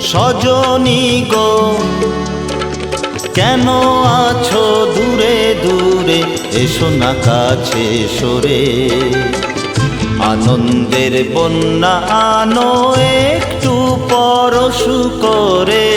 সজনী গো কেন আছো দূরে দূরে, এসো না কাছে সরে। আনন্দের বন্যা আনো একটু পরশু করে।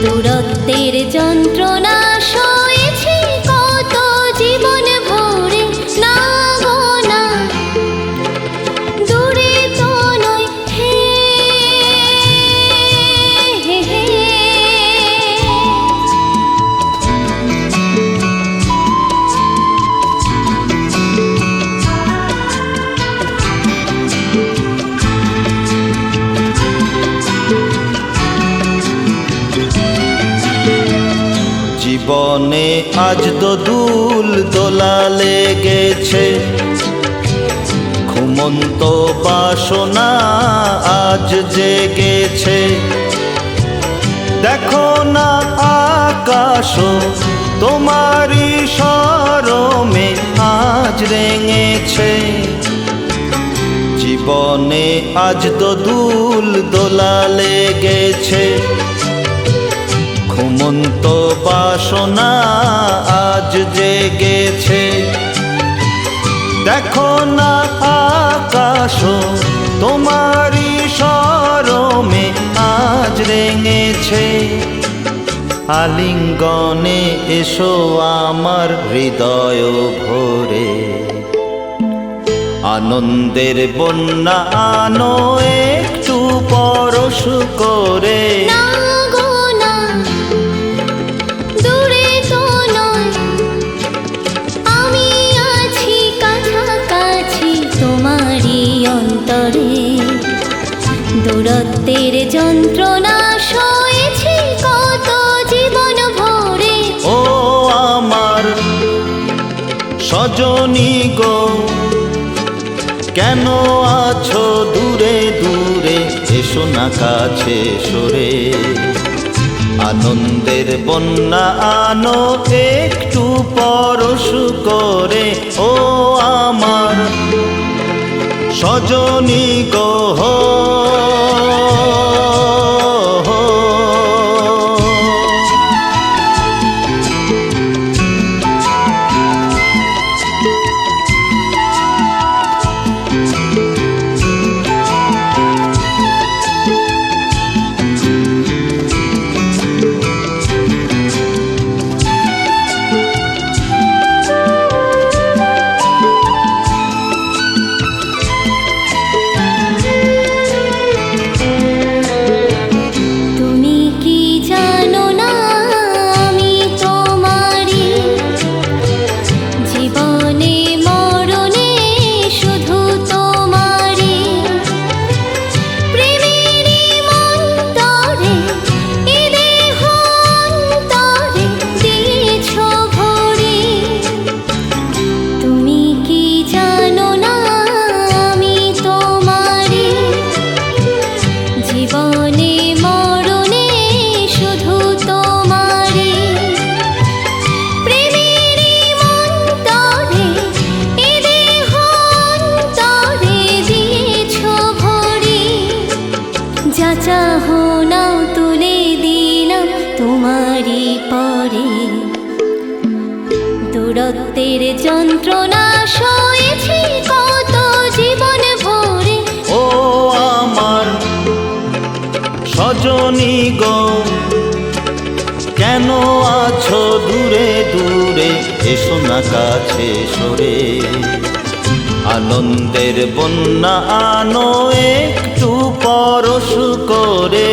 দূরত্বের যন্ত্রণা সয়েছি কত জীবন ভরে, না গো না দূরে তো নয় হে, হে, হে। জীবনে আজ তো দুল দোলা লেগেছে, ঘুমন্ত বাসনা আজ জেগেছে। দেখো না আকাশ তোমারই শরমে আজ রেঙেছে। জীবনে আজ তো দুল দোলা লেগেছে, ঘুমন্ত বাসনা আজ জেগেছে। দেখো না আকাশ তোমারই শরমে আজ রেঙেছে। আলিঙ্গনে এসো আমার হৃদয় ভরে, আনন্দের বন্যা আনো একটু পরশু করে। দূরত্বের যন্ত্রণা সয়েছি কত জীবন ভরে। ও আমার সজনী গো কেন আছো দূরে দূরে, এসো না কাছে সরে। আনন্দের বন্যা আনো একটু পরশু করে। ও আমার সজনী গো চাহনাও তুলে দিলাম তোমারই পরে। দূরত্বের যন্ত্রণা সয়েছি কত জীবন ভরে। ও আমার সজনী গো কেন আছো দূরে দূরে, এসো না কাছে সরে। আনন্দের বন্যা আনো একটু পরশু করে।